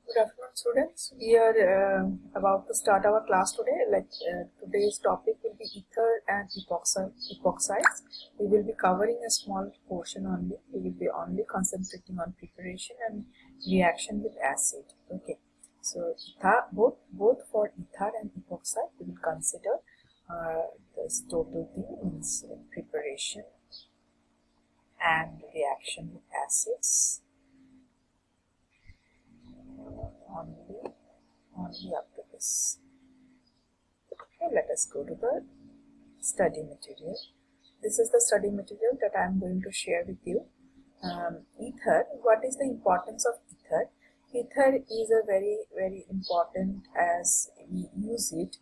Good afternoon, students. We are about to start our class today. Today's topic will be ether and epoxides. We will be covering a small portion only. We will be only concentrating on preparation and reaction with acid. Okay. So both for ether and epoxide, we will consider this total thing means preparation and reaction with acids. Only up to this. Okay, let us go to the study material. This is the study material that I am going to share with you. Ether, what is the importance of ether? Ether is a very important as we use it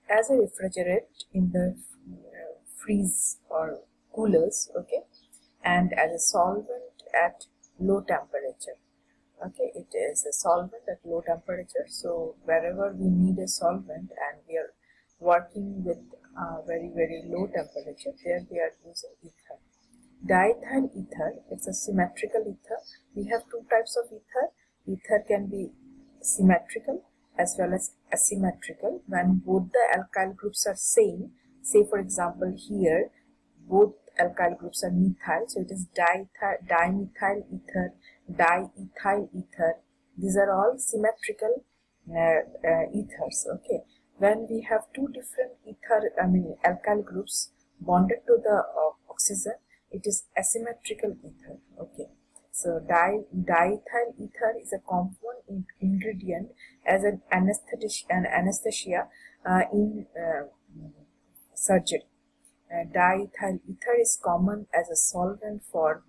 as a refrigerant in the freeze or coolers, okay, and as a solvent at low temperature. Okay, it is a solvent at low temperature. So wherever we need a solvent and we are working with very low temperature, there we are using ether. Diethyl ether, it's a symmetrical ether. We have two types of ether. Ether can be symmetrical as well as asymmetrical. When both the alkyl groups are same, say for example here both alkyl groups are methyl, so it is dimethyl ether, diethyl ether. These are all symmetrical ethers. Okay, when we have two different alkyl groups bonded to the oxygen, it is asymmetrical ether. Okay, so diethyl ether is a compound ingredient as an anesthesia in surgery. Diethyl ether is common as a solvent for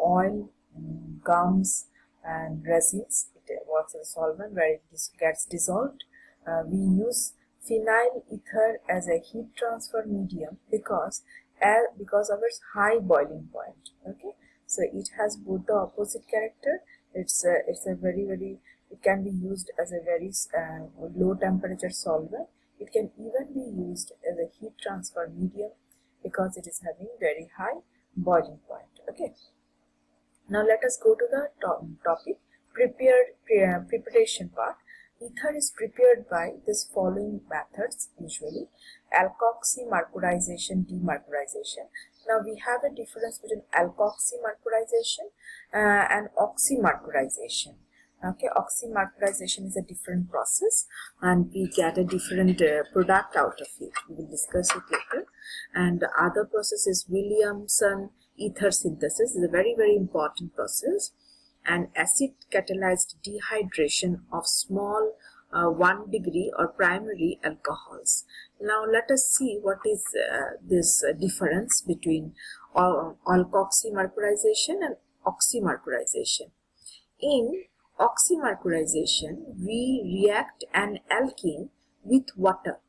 oil, gums and resins. It works as a solvent where it gets dissolved. We use phenyl ether as a heat transfer medium because of its high boiling point. Okay, so it has both the opposite character. It's a very it can be used as a very low temperature solvent. It can even be used as a heat transfer medium because it is having very high boiling point. Okay. Now let us go to the topic preparation part. Ether is prepared by this following methods usually: alkoxy mercurization, demercurization. Now we have a difference between alkoxy mercurization and oxymercurization. Okay, oxymercurization is a different process and we get a different product out of it. We will discuss it later. And the other process is Williamson ether synthesis. Is a very important process. And acid catalyzed dehydration of small 1 degree or primary alcohols. Now let us see what is this difference between alkoxy mercurization and oxymercurization. In oxymercurization, we react an alkene with water,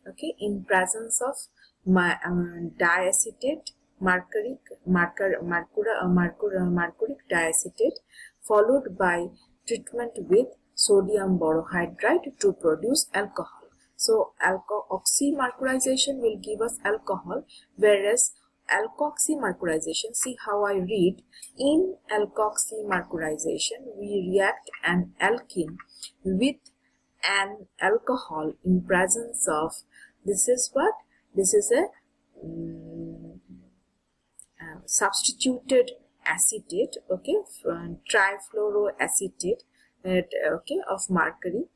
okay, in presence of diacetate mercuric diacetate, followed by treatment with sodium borohydride to produce alcohol. So oxymercurization will give us alcohol, whereas alkoxy mercurization, see how I read, in alkoxy mercurization we react an alkene with an alcohol in presence of, this is what, this is a substituted acetate, okay, trifluoroacetate, okay, of mercury,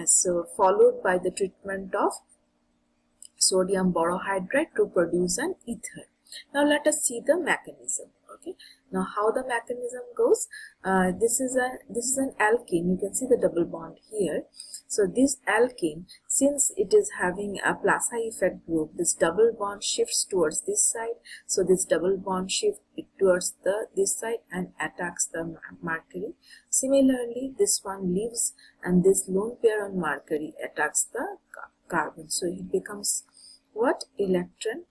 so followed by the treatment of sodium borohydride to produce an ether. Now let us see the mechanism. Okay, now how the mechanism goes. This is an alkene. You can see the double bond here. So this alkene, since it is having a plus I effect group, this double bond shifts towards this side. So this double bond shifts towards this side and attacks the mercury. Similarly, this one leaves and this lone pair on mercury attacks the carbon. So it becomes what? Electron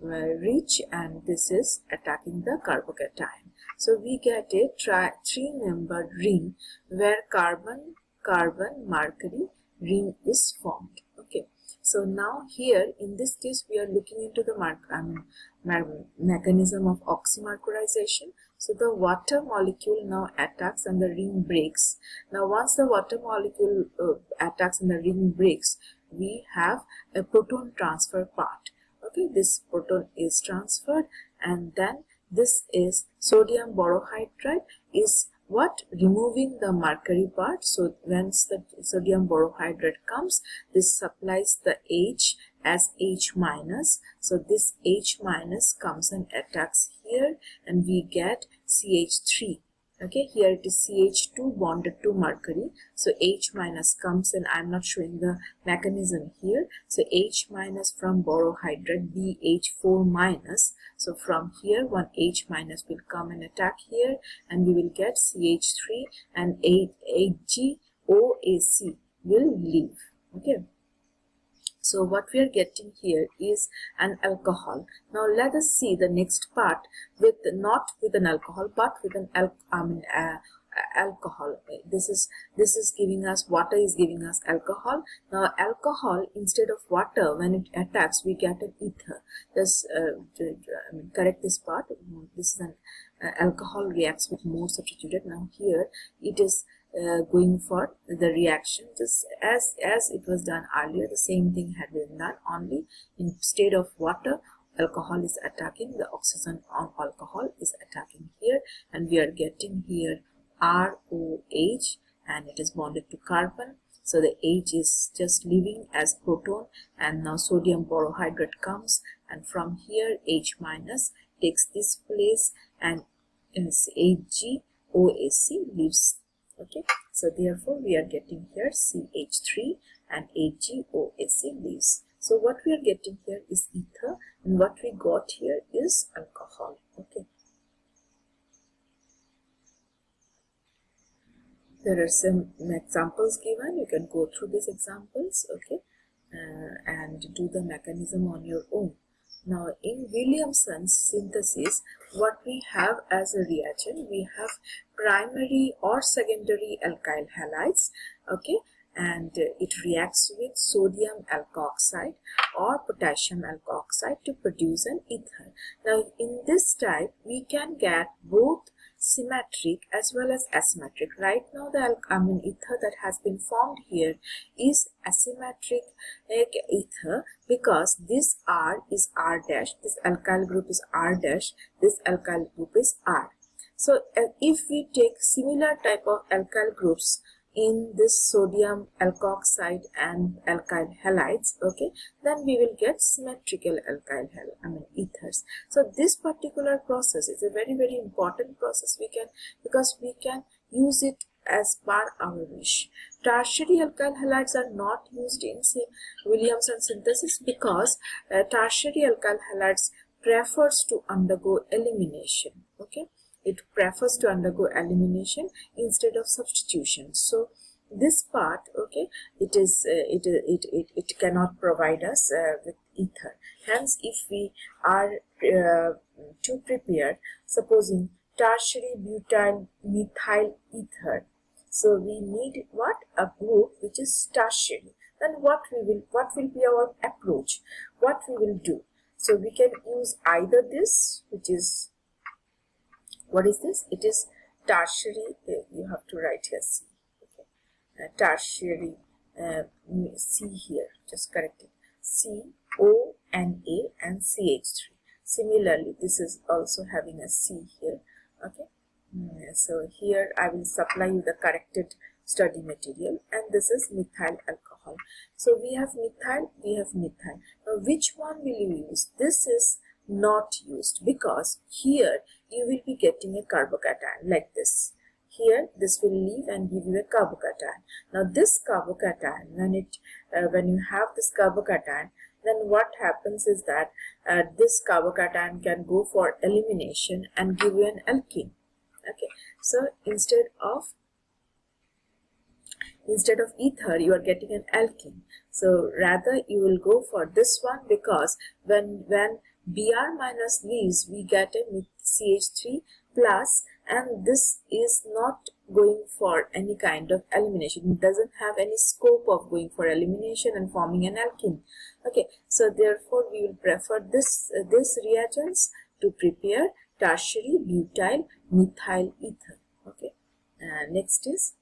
rich, and this is attacking the carbocation. So we get a three-membered ring where carbon mercury ring is formed. Okay, so now here in this case we are looking into the mechanism of oxymercurization. So the water molecule now attacks and the ring breaks. Now once the water molecule attacks and the ring breaks, we have a proton transfer part. Okay, this proton is transferred, and then this is sodium borohydride is what, removing the mercury part. So once the sodium borohydride comes, this supplies the H as H minus. So this H minus comes and attacks here, and we get CH3. Okay, here it is CH2 bonded to mercury. So H minus comes, and I'm not showing the mechanism here. So H minus from borohydride, BH4 minus. So from here one H minus will come and attack here, and we will get CH3, and HgOAc will leave. Okay. So what we are getting here is an alcohol. Now let us see the next part with, not with an alcohol, but with an alcohol. This is giving us, water is giving us alcohol. Now alcohol, instead of water, when it attacks, we get an ether. Just correct this part. This is an alcohol reacts with more substituted. Now here it is going for the reaction just as it was done earlier. The same thing had been done, only instead of water, alcohol is attacking, the oxygen on alcohol is attacking here, and we are getting here ROH, and it is bonded to carbon. So the H is just leaving as proton, and now sodium borohydride comes, and from here H minus takes this place, and HgOAc leaves. Okay, so therefore we are getting here CH3 and HgOAc leaves. So what we are getting here is ether, and what we got here is alcohol. Okay, there are some examples given. You can go through these examples, okay, and do the mechanism on your own. Now in Williamson's synthesis, what we have as a reagent, we have primary or secondary alkyl halides, okay, and it reacts with sodium alkoxide or potassium alkoxide to produce an ether. Now in this type, we can get both symmetric as well as asymmetric. Right now the ether that has been formed here is asymmetric ether, because this R is R dash, this alkyl group is R dash, this alkyl group is R. So if we take similar type of alkyl groups in this sodium alkoxide and alkyl halides, okay, then we will get symmetrical alkyl ethers. So this particular process is a very, very important process, because we can use it as per our wish. Tertiary alkyl halides are not used in Williamson synthesis, because tertiary alkyl halides prefers to undergo elimination. Okay, it prefers to undergo elimination instead of substitution. So this part, okay, it cannot provide us with ether. Hence, if we are to prepare, supposing tertiary butyl methyl ether, so we need what? A group which is tertiary. Then what will be our approach? What we will do? So we can use either this, which is, what is this? It is tertiary, you have to write here C. Okay. Tertiary C here, just correct it. CONA and CH3. Similarly, this is also having a C here. Okay. So here I will supply you the corrected study material, and this is methyl alcohol. So we have methyl, we have methyl. Now which one will you use? This is not used, because here you will be getting a carbocation like this. Here this will leave and give you a carbocation. Now this carbocation, when you have this carbocation, then what happens is that this carbocation can go for elimination and give you an alkene. Okay, so instead of ether, you are getting an alkene. So rather you will go for this one, because when Br minus leaves, we get a CH3 plus, and this is not going for any kind of elimination. It doesn't have any scope of going for elimination and forming an alkene. Okay, so therefore we will prefer this reagents to prepare tertiary butyl methyl ether. Okay, next is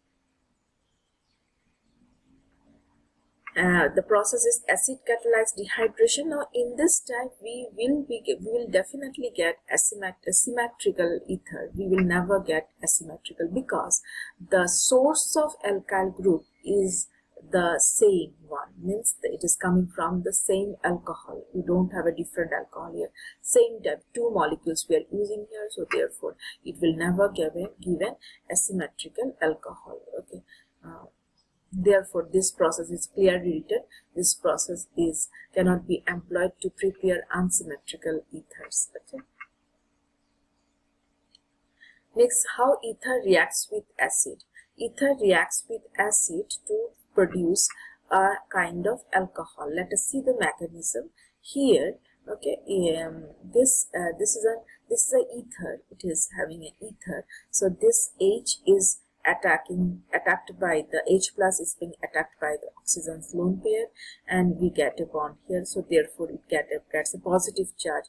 the process is acid catalyzed dehydration. Now in this type we will definitely get symmetrical ether. We will never get asymmetrical because the source of alkyl group is the same one, means that it is coming from the same alcohol. You don't have a different alcohol here, same type, two molecules we are using here, so therefore it will never give an asymmetrical alcohol. Okay, therefore this process is clearly written. This process cannot be employed to prepare unsymmetrical ethers. Okay, next, how ether reacts with acid. Ether reacts with acid to produce a kind of alcohol. Let us see the mechanism here. Okay, this is a ether. It is having an ether. So this H is attacked by the H plus is being attacked by the oxygen's lone pair, and we get a bond here. So therefore it gets a positive charge.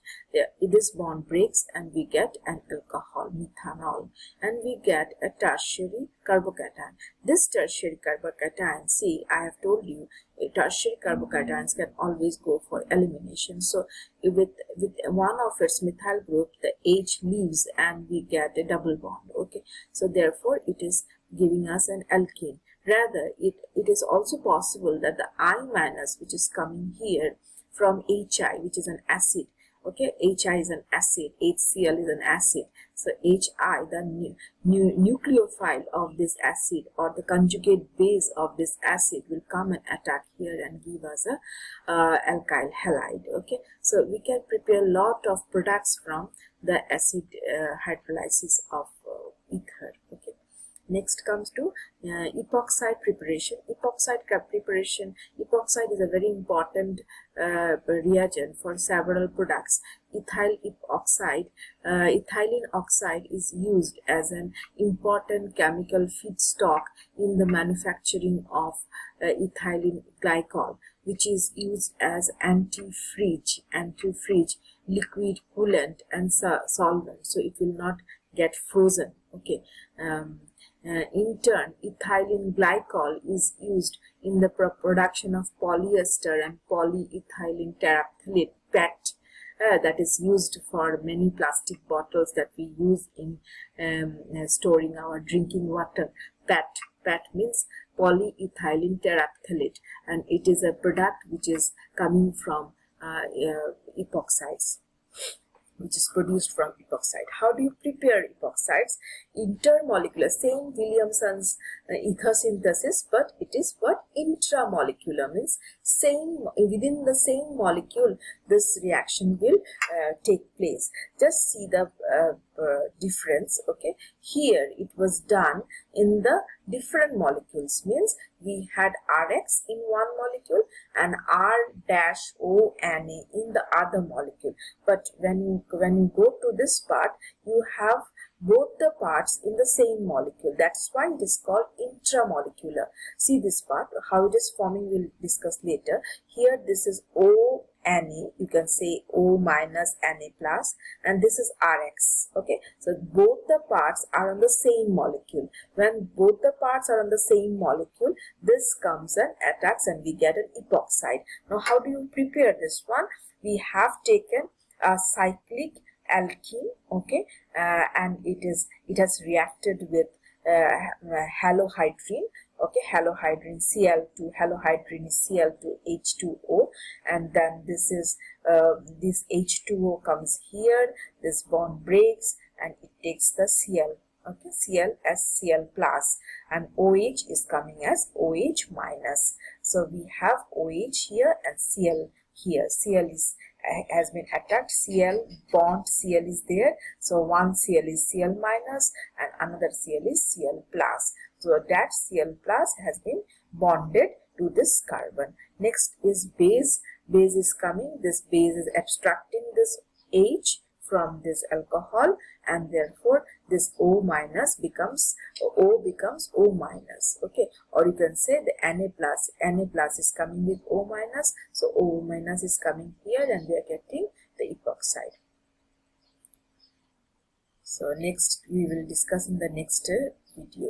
This bond breaks and we get an alcohol, methanol, and we get a tertiary carbocation. This tertiary carbocation, see, I have told you tertiary carbocations can always go for elimination. So with one of its methyl group, the H leaves and we get a double bond. Okay, so therefore it is giving us an alkene. Rather, it is also possible that the I minus, which is coming here from HI, which is an acid. Okay, HI is an acid, HCl is an acid. So HI, the nucleophile of this acid or the conjugate base of this acid, will come and attack here and give us a alkyl halide. Okay, so we can prepare a lot of products from the acid hydrolysis of ether. Okay. Next comes to epoxide preparation. Epoxide is a very important reagent for several products. Ethylene oxide is used as an important chemical feedstock in the manufacturing of ethylene glycol, which is used as antifreeze, liquid coolant and solvent, so it will not get frozen. Okay. In turn, ethylene glycol is used in the production of polyester and polyethylene terephthalate PET, that is used for many plastic bottles that we use in storing our drinking water. PET means polyethylene terephthalate, and it is a product which is coming from epoxides, which is produced from epoxide. How do you prepare epoxides? Intermolecular, same Williamson's ether synthesis, but it is what intramolecular, means same within the same molecule this reaction will take place. Just see the difference. Okay, here it was done in the different molecules, means we had Rx in one molecule and R-ONA in the other molecule, but when you go to this part, you have both the parts in the same molecule. That's why it is called intramolecular. See this part, how it is forming we'll discuss later. Here this is ONA, you can say O minus Na plus, and this is Rx. Okay, so both the parts are on the same molecule. When both the parts are on the same molecule, this comes and attacks and we get an epoxide. Now how do you prepare this one? We have taken a cyclic alkene, okay, and it has reacted with halohydrine. Okay, halohydrine Cl2, halohydrine is Cl2 H2O, and then this is this H2O comes here, this bond breaks and it takes the Cl. Okay, Cl as Cl plus, and OH is coming as OH minus. So we have OH here and Cl here. Cl has been attacked, Cl bond Cl is there, so one Cl is Cl minus and another Cl is Cl plus. So that Cl plus has been bonded to this carbon. Next is base. Base is coming. This base is abstracting this H from this alcohol, and therefore this O minus becomes O minus. Okay, or you can say the Na plus is coming with O minus, so O minus is coming here and we are getting the epoxide. So next we will discuss in the next video.